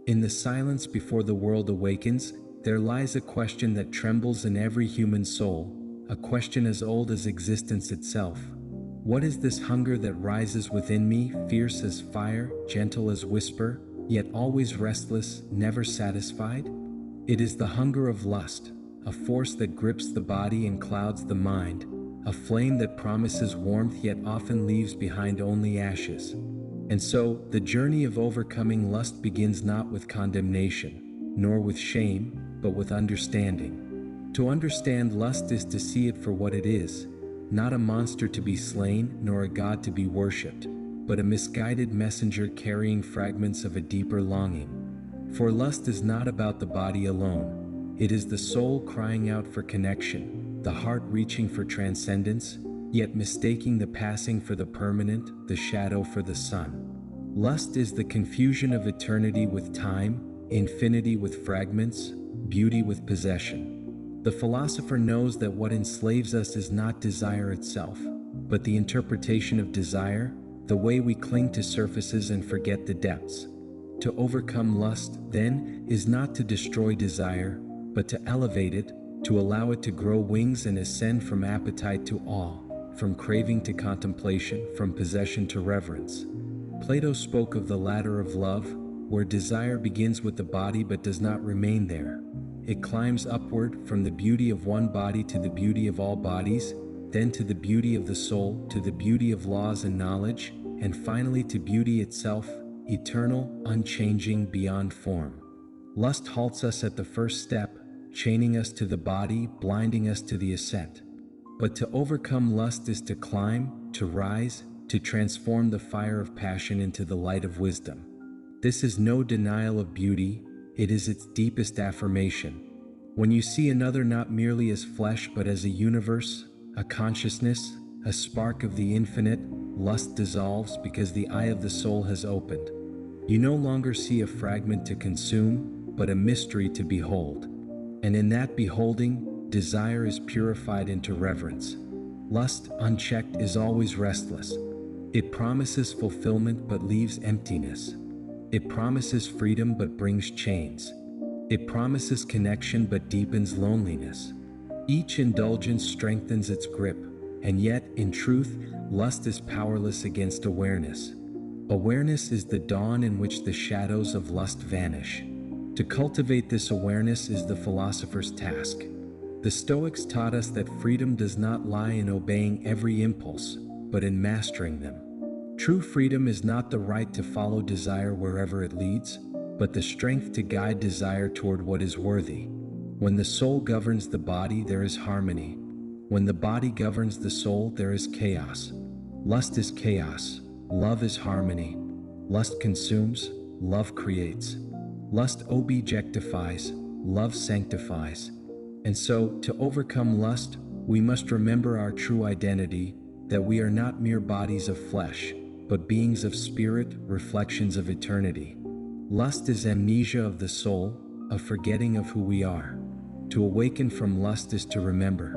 In the silence before the world awakens, there lies a question that trembles in every human soul, a question as old as existence itself. What is this hunger that rises within me, fierce as fire, gentle as whisper, yet always restless, never satisfied? It is the hunger of lust, a force that grips the body and clouds the mind, a flame that promises warmth yet often leaves behind only ashes. And so, the journey of overcoming lust begins not with condemnation, nor with shame, but with understanding. To understand lust is to see it for what it is, not a monster to be slain, nor a god to be worshipped, but a misguided messenger carrying fragments of a deeper longing. For lust is not about the body alone. It is the soul crying out for connection, the heart reaching for transcendence, yet mistaking the passing for the permanent, the shadow for the sun. Lust is the confusion of eternity with time, infinity with fragments, beauty with possession. The philosopher knows that what enslaves us is not desire itself, but the interpretation of desire, the way we cling to surfaces and forget the depths. To overcome lust, then, is not to destroy desire, but to elevate it, to allow it to grow wings and ascend from appetite to awe, from craving to contemplation, from possession to reverence. Plato spoke of the ladder of love, where desire begins with the body but does not remain there. It climbs upward from the beauty of one body to the beauty of all bodies, then to the beauty of the soul, to the beauty of laws and knowledge, and finally to beauty itself, eternal, unchanging, beyond form. Lust halts us at the first step, chaining us to the body, blinding us to the ascent. But to overcome lust is to climb, to rise, to transform the fire of passion into the light of wisdom. This is no denial of beauty, it is its deepest affirmation. When you see another not merely as flesh but as a universe, a consciousness, a spark of the infinite, lust dissolves because the eye of the soul has opened. You no longer see a fragment to consume, but a mystery to behold. And in that beholding, desire is purified into reverence. Lust, unchecked, is always restless. It promises fulfillment but leaves emptiness. It promises freedom but brings chains. It promises connection but deepens loneliness. Each indulgence strengthens its grip, and yet, in truth, lust is powerless against awareness. Awareness is the dawn in which the shadows of lust vanish. To cultivate this awareness is the philosopher's task. The Stoics taught us that freedom does not lie in obeying every impulse, but in mastering them. True freedom is not the right to follow desire wherever it leads, but the strength to guide desire toward what is worthy. When the soul governs the body, there is harmony. When the body governs the soul, there is chaos. Lust is chaos. Love is harmony. Lust consumes. Love creates. Lust objectifies. Love sanctifies. And so, to overcome lust, we must remember our true identity, that we are not mere bodies of flesh, but beings of spirit, reflections of eternity. Lust is amnesia of the soul, a forgetting of who we are. To awaken from lust is to remember.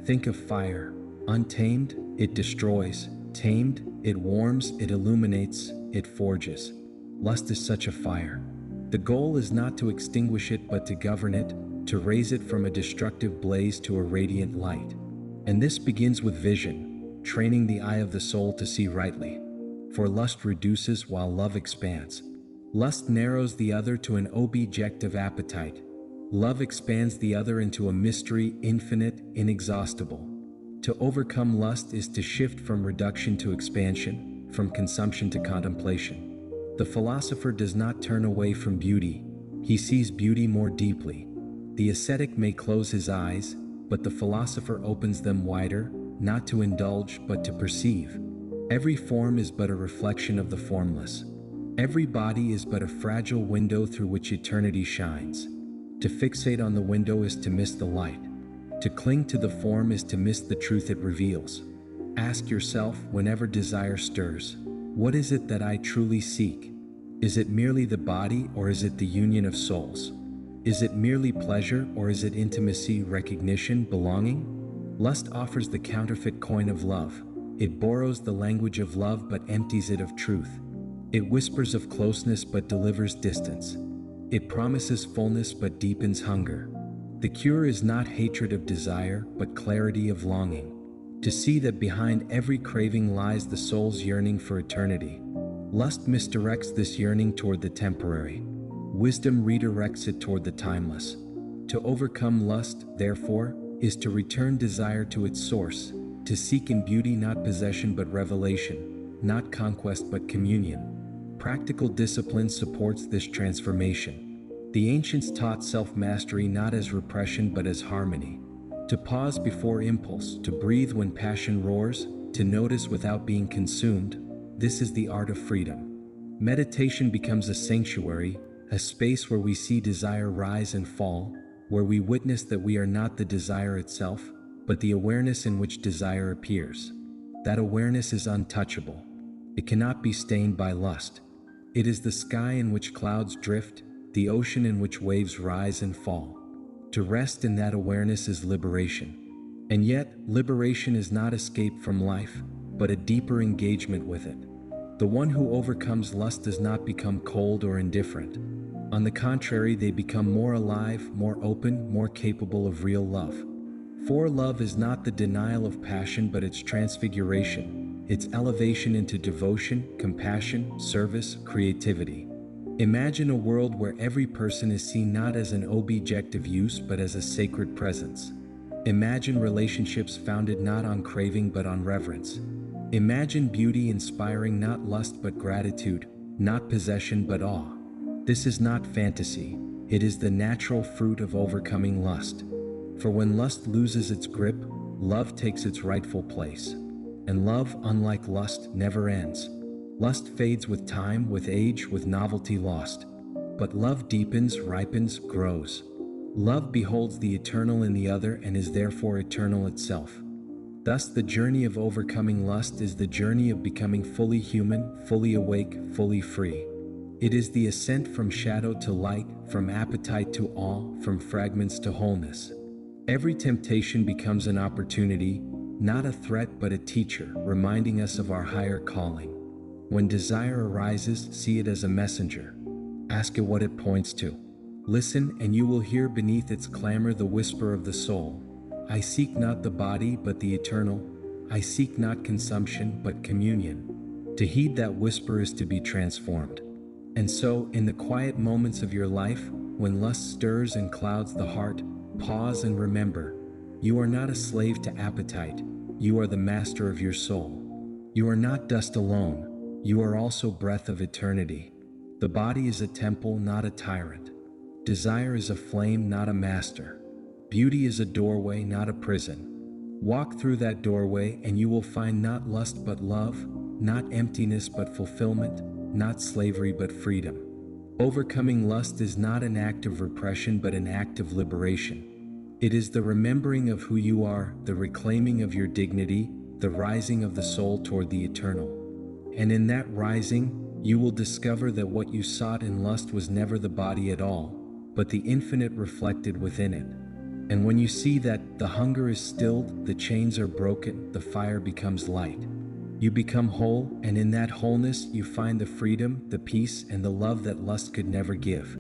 Think of fire. Untamed, it destroys. Tamed, it warms, it illuminates, it forges. Lust is such a fire. The goal is not to extinguish it but to govern it, to raise it from a destructive blaze to a radiant light. And this begins with vision, training the eye of the soul to see rightly. For lust reduces while love expands. Lust narrows the other to an objective appetite. Love expands the other into a mystery, infinite, inexhaustible. To overcome lust is to shift from reduction to expansion, from consumption to contemplation. The philosopher does not turn away from beauty. He sees beauty more deeply. The ascetic may close his eyes, but the philosopher opens them wider, not to indulge, but to perceive. Every form is but a reflection of the formless. Every body is but a fragile window through which eternity shines. To fixate on the window is to miss the light. To cling to the form is to miss the truth it reveals. Ask yourself, whenever desire stirs, what is it that I truly seek? Is it merely the body, or is it the union of souls? Is it merely pleasure, or is it intimacy, recognition, belonging? Lust offers the counterfeit coin of love. It borrows the language of love but empties it of truth. It whispers of closeness but delivers distance. It promises fullness but deepens hunger. The cure is not hatred of desire, but clarity of longing. To see that behind every craving lies the soul's yearning for eternity. Lust misdirects this yearning toward the temporary. Wisdom redirects it toward the timeless. To overcome lust, therefore, is to return desire to its source, to seek in beauty not possession but revelation, not conquest but communion. Practical discipline supports this transformation. The ancients taught self-mastery not as repression but as harmony. To pause before impulse, to breathe when passion roars, to notice without being consumed, this is the art of freedom. Meditation becomes a sanctuary, a space where we see desire rise and fall, where we witness that we are not the desire itself, but the awareness in which desire appears. That awareness is untouchable. It cannot be stained by lust. It is the sky in which clouds drift, the ocean in which waves rise and fall. To rest in that awareness is liberation. And yet, liberation is not escape from life, but a deeper engagement with it. The one who overcomes lust does not become cold or indifferent. On the contrary, they become more alive, more open, more capable of real love. For love is not the denial of passion but its transfiguration, its elevation into devotion, compassion, service, creativity. Imagine a world where every person is seen not as an object of use but as a sacred presence. Imagine relationships founded not on craving but on reverence. Imagine beauty inspiring not lust but gratitude, not possession but awe. This is not fantasy, it is the natural fruit of overcoming lust. For when lust loses its grip, love takes its rightful place. And love, unlike lust, never ends. Lust fades with time, with age, with novelty lost. But love deepens, ripens, grows. Love beholds the eternal in the other and is therefore eternal itself. Thus, the journey of overcoming lust is the journey of becoming fully human, fully awake, fully free. It is the ascent from shadow to light, from appetite to awe, from fragments to wholeness. Every temptation becomes an opportunity, not a threat but a teacher, reminding us of our higher calling. When desire arises, see it as a messenger. Ask it what it points to. Listen, and you will hear beneath its clamor the whisper of the soul. I seek not the body, but the eternal. I seek not consumption, but communion. To heed that whisper is to be transformed. And so, in the quiet moments of your life, when lust stirs and clouds the heart, pause and remember, you are not a slave to appetite. You are the master of your soul. You are not dust alone. You are also breath of eternity. The body is a temple, not a tyrant. Desire is a flame, not a master. Beauty is a doorway, not a prison. Walk through that doorway and you will find not lust but love, not emptiness but fulfillment, not slavery but freedom. Overcoming lust is not an act of repression but an act of liberation. It is the remembering of who you are, the reclaiming of your dignity, the rising of the soul toward the eternal. And in that rising, you will discover that what you sought in lust was never the body at all, but the infinite reflected within it. And when you see that the hunger is stilled, the chains are broken, the fire becomes light. You become whole, and in that wholeness you find the freedom, the peace, and the love that lust could never give.